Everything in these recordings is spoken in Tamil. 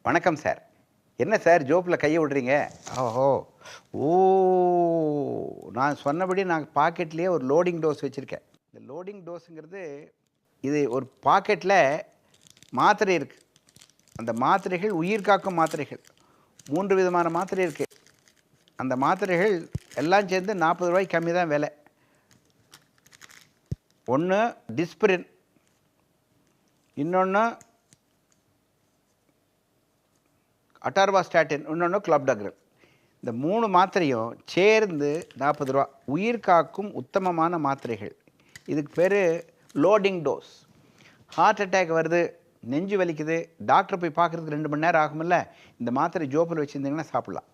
வணக்கம் சார். என்ன சார் ஜோப்ல கைய விடுறீங்க? ஓஹோ! ஓ! நான் சொன்னபடி நான் பாக்கெட்லயே ஒரு லோடிங் டோஸ் வச்சிருக்கேன். இந்த லோடிங் டோஸ்ங்கிறது, இது ஒரு பாக்கெட்ல மாத்திரை இருக்கு. அந்த மாத்திரைகள் உயிர் காக்கும் மாத்திரைகள். 3 விதமான மாத்திரை இருக்கு. அந்த மாத்திரைகள் எல்லாம் சேர்ந்து ரூ. 40 கம்மி தான் விலை. ஒண்ணு டிஸ்பிரின், இன்னொன்னு அட்டார்வாஸ்டாட்டின், இன்னொன்னு கிளாப்டாக்ரில். இந்த 3 மாத்திரையும் சேர்ந்து ரூ. 40. உயிர் காக்கும் உத்தமமான மாத்திரைகள். இதுக்கு பேரு லோடிங் டோஸ். ஹார்ட் அட்டாக் வருது, நெஞ்சு வலிக்குது, டாக்டர் போய் பார்க்கறதுக்கு 2 மணி நேரம் ஆகும்ல, இந்த மாத்திரை ஜோப்பில் வச்சுருந்தீங்கன்னா சாப்பிடலாம்.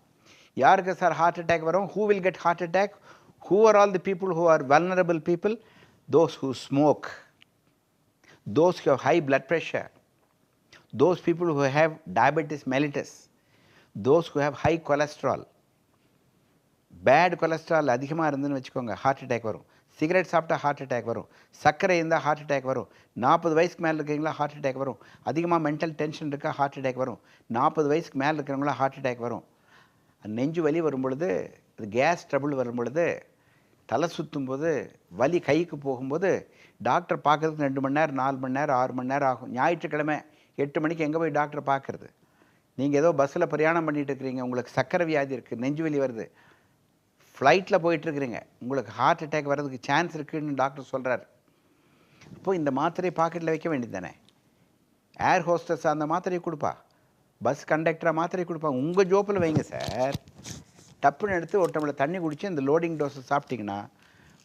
யாருக்கு சார் ஹார்ட் அட்டாக் வரும்? Who will get heart attack? Who are all the people who are vulnerable people? Those who smoke, those who have high blood pressure, those people who have diabetes mellitus, those who have high cholesterol. Bad cholesterol அதிகமாக இருந்துன்னு வச்சுக்கோங்க, ஹார்ட் அட்டாக் வரும். சிகரெட் சாப்பிட்டா ஹார்ட் அட்டாக் வரும். சர்க்கரை இருந்தால் ஹார்ட் அட்டாக் வரும். 40 வயசுக்கு மேலே இருக்கிறீங்களா ஹார்ட் அட்டாக் வரும். அதிகமாக மென்டல் டென்ஷன் இருக்கா ஹார்ட் அட்டாக் வரும். 40 வயசுக்கு மேலே இருக்கிறவங்களா ஹார்ட் அட்டாக் வரும். நெஞ்சு வலி வரும் பொழுது, கேஸ் ட்ரபிள் வரும் பொழுது, தலை சுற்றும் போது, வலி கைக்கு போகும்போது, டாக்டர் பார்க்கறதுக்கு 2 மணி நேரம், 4 மணி நேரம், 6 மணி நேரம் ஆகும். ஞாயிற்றுக்கிழமை 8 மணிக்கு எங்கே போய் டாக்டர் பார்க்கறது? நீங்கள் ஏதோ பஸ்ஸில் பிரயாணம் பண்ணிகிட்டு இருக்கிறீங்க, உங்களுக்கு சர்க்கரை வியாதி இருக்குது, நெஞ்சு வலி வருது, ஃப்ளைட்டில் போயிட்டுருக்கிறீங்க, உங்களுக்கு ஹார்ட் அட்டாக் வர்றதுக்கு சான்ஸ் இருக்குதுன்னு டாக்டர் சொல்கிறார். அப்போது இந்த மாத்திரையை பாக்கெட்டில் வைக்க வேண்டியது தானே? ஏர் ஹோஸ்டஸ் அந்த மாத்திரையை கொடுப்பா, பஸ் கண்டக்டராக மாத்திரை கொடுப்பா, உங்கள் ஜோப்பில் வைங்க சார். டப்புன்னு எடுத்து ஒரு டம்ளர் தண்ணி குடித்து இந்த லோடிங் டோஸை சாப்பிட்டிங்கன்னா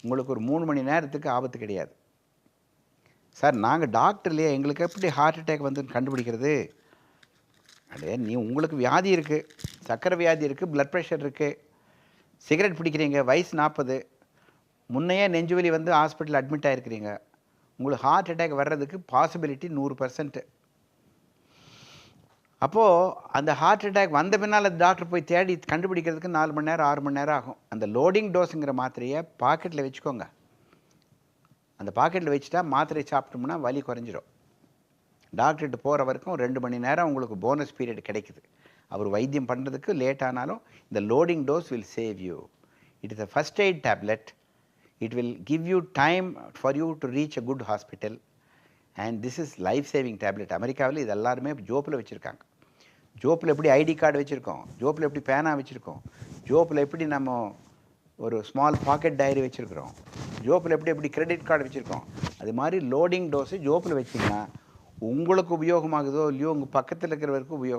உங்களுக்கு ஒரு 3 மணி நேரத்துக்கு ஆபத்து கிடையாது. சார் நாங்கள் டாக்டர் இல்லையா, எங்களுக்கு எப்படி ஹார்ட் அட்டாக் வந்து கண்டுபிடிக்கிறது? அடே நீ உங்களுக்கு வியாதி இருக்குது, சர்க்கரை வியாதி இருக்குது, ப்ளட் ப்ரெஷர் இருக்குது, சிகரெட் பிடிக்கிறீங்க, வயசு 40, முன்னையே நெஞ்சுவலி வந்து ஹாஸ்பிட்டல் அட்மிட் ஆகிருக்கிறீங்க, உங்களுக்கு ஹார்ட் அட்டாக் வர்றதுக்கு பாசிபிலிட்டி 100%. அப்போது அந்த ஹார்ட் அட்டாக் வந்த பின்னால் டாக்டர் போய் தேடி கண்டுபிடிக்கிறதுக்கு 4 மணி நேரம் 6 மணி நேரம் ஆகும். அந்த லோடிங் டோஸுங்கிற மாத்திரையை பாக்கெட்டில் வச்சுக்கோங்க. அந்த பாக்கெட்டில் வச்சுட்டா மாத்திரை சாப்பிட்டோம்னா வலி குறைஞ்சிரும். டாக்டர்கிட்ட போகிற வரைக்கும் 2 மணி நேரம் உங்களுக்கு போனஸ் பீரியட் கிடைக்குது. அவர் வைத்தியம் பண்ணுறதுக்கு லேட் ஆனாலும் இந்த loading dose will save you. It is a first aid tablet. It will give you time for you to reach a good hospital. And this is life saving tablet. அமெரிக்காவில் இது எல்லாருமே ஜோப்பில் வச்சுருக்காங்க. ஜோப்பில் எப்படி ஐடி கார்டு வச்சுருக்கோம், ஜோப்பில் எப்படி பேனா வச்சுருக்கோம், ஜோப்பில் எப்படி நம்ம ஒரு ஸ்மால் பாக்கெட் டைரி வச்சுருக்கிறோம், ஜோப்பில் எப்படி கிரெடிட் கார்டு வச்சுருக்கோம், அது மாதிரி லோடிங் டோஸு ஜோப்பில் வச்சிங்கன்னா உங்களுக்கு உபயோகமாகுதோ இல்லையோ, உங்கள் பக்கத்தில் இருக்கிறவருக்கு உபயோகம்.